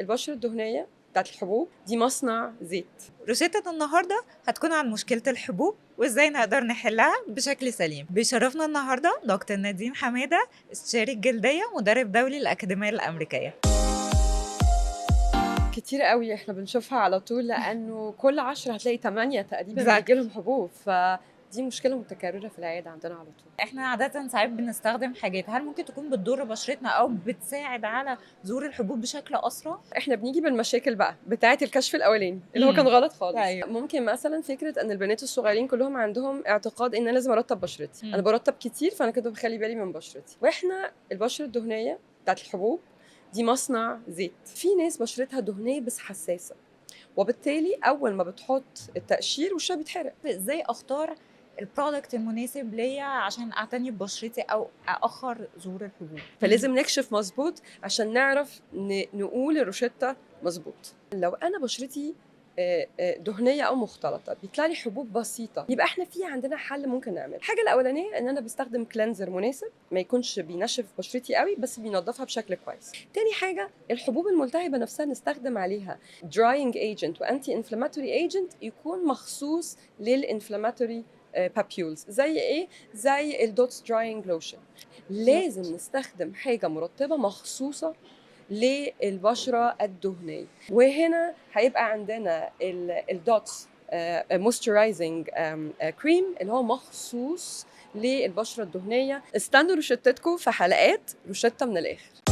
البشرة الدهنية بتاعت الحبوب دي مصنع زيت. روشتة النهاردة هتكون عن مشكلة الحبوب وإزاي نقدر نحلها بشكل سليم. بيشرفنا النهاردة دكتور نديم حمادة، استشاري الجلدية، مدرب دولي الأكاديمية الأمريكية. كتير قوي احنا بنشوفها على طول، لأنه كل 10 هتلاقي 8 تقريبا Exactly. بيجيلهم حبوب، فدي مشكلة متكررة في العيادة عندنا على طول. احنا عادة ساعات بنستخدم حاجات، هل ممكن تكون بتضر بشرتنا أو بتساعد على ظهور الحبوب بشكل أسرع؟ احنا بنيجي بالمشاكل بقى بتاعة الكشف الأولاني اللي هو كان غلط خالص. أيوة. ممكن مثلا فكرة ان البنات الصغيرين كلهم عندهم اعتقاد ان انا لازم ارطب بشرتي، انا مم. برطب كتير فانا كده بخلي بالي من بشرتي، واحنا البشرة الدهنية بتاعة الحبوب دي مصنع زيت. في ناس بشرتها دهنية بس حساسة، وبالتالي اول ما بتحط التقشير وشها بيتحرق. ازاي اختار البرودكت المناسب ليا عشان اعتني ببشرتي او اخر ظهور الحبوب؟ فلازم نكشف مظبوط عشان نعرف نقول الروشتة مظبوط. لو انا بشرتي دهنيه او مختلطه بيطلع لي حبوب بسيطه، يبقى احنا في عندنا حل ممكن نعمله. الحاجه الاولانيه ان انا بستخدم كلينزر مناسب، ما يكونش بينشف بشرتي قوي بس بينظفها بشكل كويس. تاني حاجه الحبوب الملتهبه نفسها نستخدم عليها دراينج ايجنت وانتي انفلاماتوري ايجنت يكون مخصوص للانفلاماتوري بابيولز. زي ايه؟ زي الدوتس دراينج لوشن. لازم نستخدم حاجه مرطبه مخصوصه للبشره الدهنيه. وهنا هيبقى عندنا الدوتس مويسترايزنج كريم اللي هو مخصوص للبشره الدهنيه. استنوا روشتتكم في حلقات روشته من الاخر.